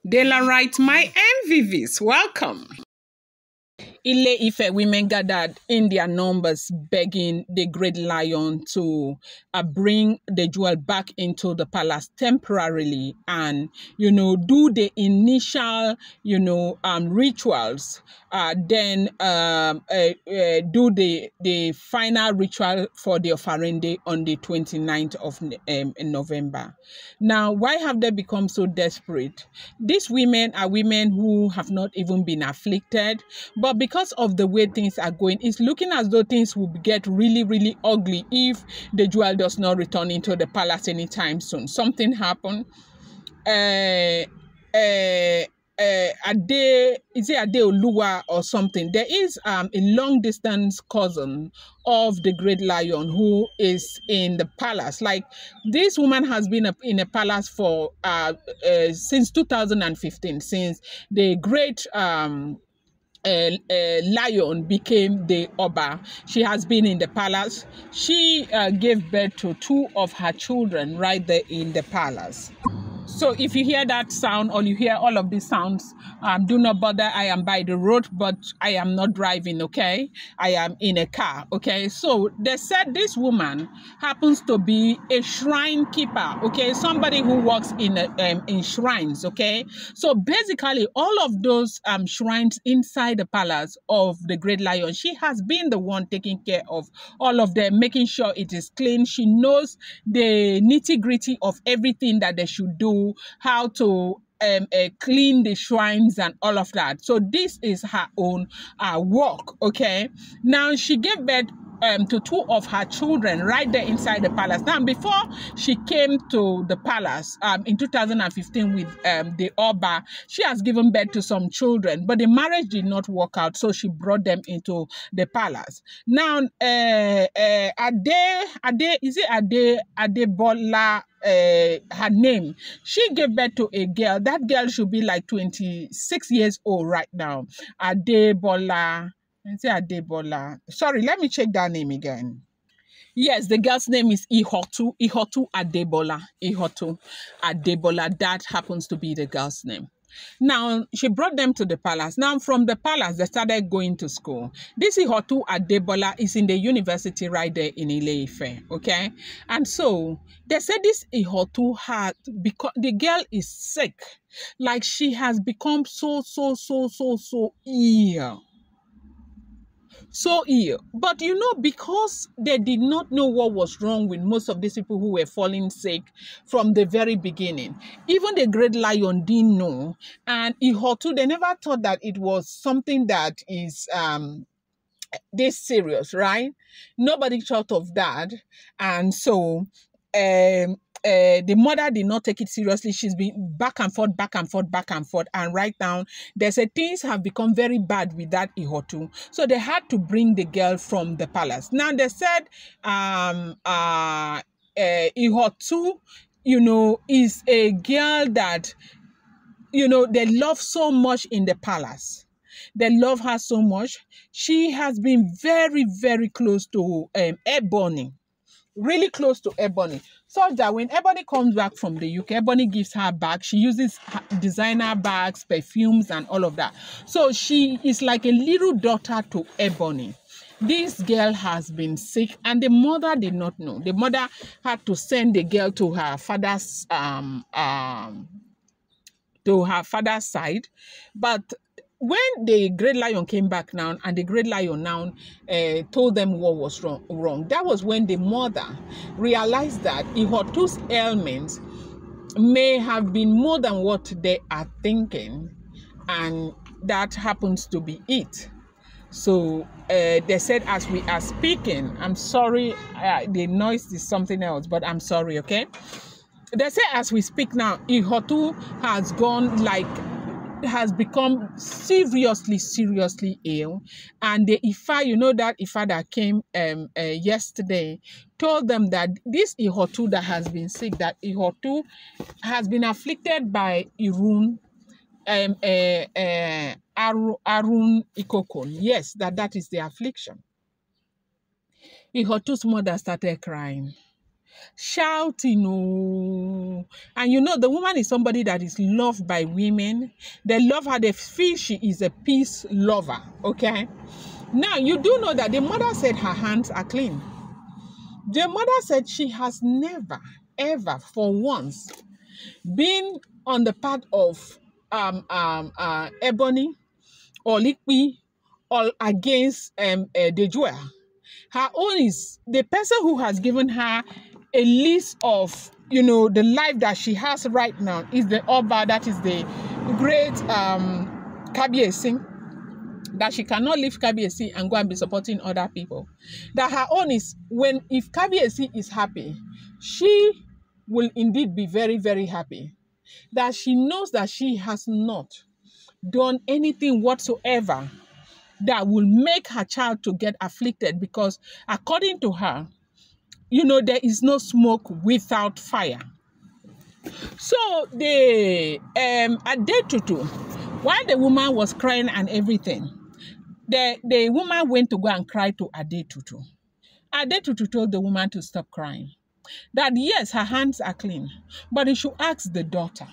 Daylight, my MVVs, welcome. Ile-Ife women gathered in their numbers begging the great lion to bring the jewel back into the palace temporarily and, do the initial, rituals, then do the final ritual for the Ofarende on the 29th of November. Now, why have they become so desperate? These women are women who have not even been afflicted, but because of the way things are going, it's looking as though things will get really, really ugly if the jewel does not return into the palace anytime soon. Something happened. Ade Oluwa or something. There is a long distance cousin of the great lion who is in the palace. Like, this woman has been in a palace for since 2015, since the great lion became the Oba. She has been in the palace. She gave birth to 2 of her children right there in the palace. So if you hear that sound or you hear all of these sounds, do not bother. I am by the road, but I am not driving, okay? I am in a car, okay? So they said this woman happens to be a shrine keeper, okay? Somebody who works in shrines, okay? So basically, all of those shrines inside the palace of the Great Lion, she has been the one taking care of all of them, making sure it is clean. She knows the nitty-gritty of everything that they should do, how to clean the shrines and all of that. So this is her own work, okay? Now, she gave birth to 2 of her children right there inside the palace. Now, before she came to the palace in 2015 with the Oba, she has given birth to some children, but the marriage did not work out, so she brought them into the palace. Now, Adebola, her name, she gave birth to a girl. That girl should be like 26 years old right now. Adebola. Sorry, let me check that name again. Yes, the girl's name is Ihuto. Ihuto Adebola. Ihuto Adebola. That happens to be the girl's name. Now, she brought them to the palace. Now, from the palace, they started going to school. This Ihuto Adebola is in the university right there in Ile-Ife, okay? And so, they said this Ihuto had, because the girl is sick. Like, she has become so ill. So ill. But because they did not know what was wrong with most of these people who were falling sick from the very beginning, even the great lion didn't know. And Ihuto, they never thought that it was something that is this serious, right? Nobody thought of that. And so the mother did not take it seriously. She's been back and forth. And right now, they said things have become very bad with that Ihuto. So they had to bring the girl from the palace. Now, they said Ihuto, is a girl that, they love so much in the palace. They love her so much. She has been very, very close to Ebony. Really close to Ebony, such that when Ebony comes back from the UK, Ebony gives her bag. She uses designer bags, perfumes, and all of that. So she is like a little daughter to Ebony. This girl has been sick, and the mother did not know. The mother had to send the girl to her father's side, but when the great lion came back now, and the great lion now told them what was wrong, that was when the mother realized that Ihuto's ailments may have been more than what they are thinking, and that happens to be it. So they said, as we are speaking, I'm sorry, the noise is something else, but I'm sorry, okay? They say as we speak now, Ihuto has become seriously ill, and the Ifa, that Ifa that came yesterday, told them that this Ihuto that has been sick, that Ihuto has been afflicted by Arun Ikokon. Yes, that is the affliction. Ihuto's mother started crying. shouting. Oh, and you know, the woman is somebody that is loved by women. They love her. They feel she is a peace lover. Okay. Now, you do know that the mother said her hands are clean. The mother said she has never, ever, for once, been on the part of Ebony or Ile-Ife or against the jewel. Her own is the person who has given her a list of, you know, the life that she has right now is the Oba, that is the great Kabiyesi, that she cannot leave Kabiyesi and go and be supporting other people. That her own is if Kabiyesi is happy, she will indeed be very, very happy. That she knows that she has not done anything whatsoever that will make her child to get afflicted, because according to her, you know, there is no smoke without fire. So the Adetutu, while the woman was crying and everything, the woman went to go and cry to Adetutu. Adetutu told the woman to stop crying. That yes, her hands are clean, but he should ask the daughter,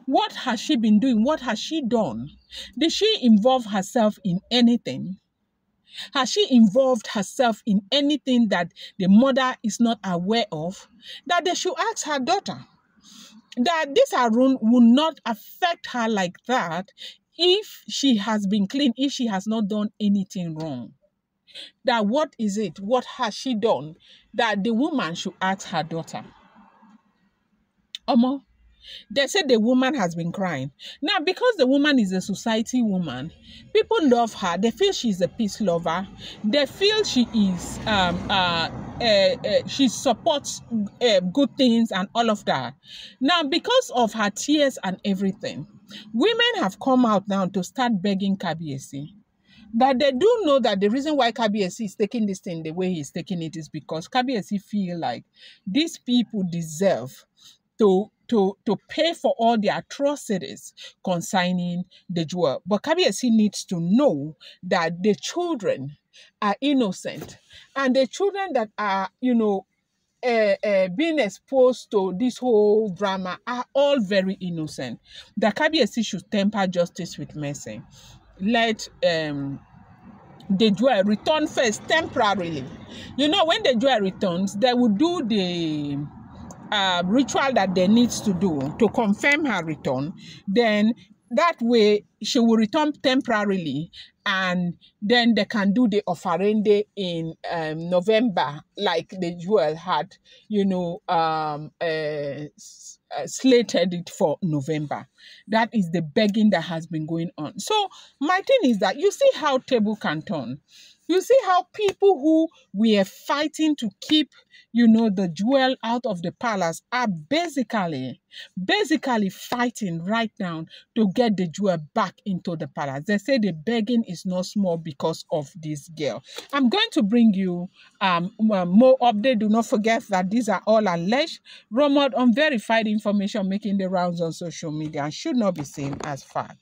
what has she been doing? What has she done? Did she involve herself in anything? Has she involved herself in anything that the mother is not aware of? That they should ask her daughter. That this Arun will not affect her like that if she has been clean, if she has not done anything wrong. That what is it? What has she done? That the woman should ask her daughter. Omo, they said the woman has been crying. Now, because the woman is a society woman, people love her. They feel she's a peace lover. They feel she is, she supports good things and all of that. Now, because of her tears and everything, women have come out now to start begging Kabiyesi. That they do know that the reason why Kabiyesi is taking this thing the way he's taking it is because Kabiyesi feel like these people deserve to pay for all the atrocities concerning the jewel. But Kabiyesi needs to know that the children are innocent, and the children that are, you know, being exposed to this whole drama are all very innocent. That Kabiyesi should temper justice with mercy. Let the jewel return first temporarily. You know, when the jewel returns, they will do the ritual that they need to do to confirm her return. Then that way she will return temporarily, and then they can do the offerende in November, like the jewel had, you know, slated it for November. That is the begging that has been going on. So my thing is that you see how table can turn. You see how people who were fighting to keep, you know, the jewel out of the palace are basically fighting right now to get the jewel back into the palace. They say the begging is not small because of this girl. I'm going to bring you more update. Do not forget that these are all alleged, rumored, unverified information making the rounds on social media and should not be seen as fact.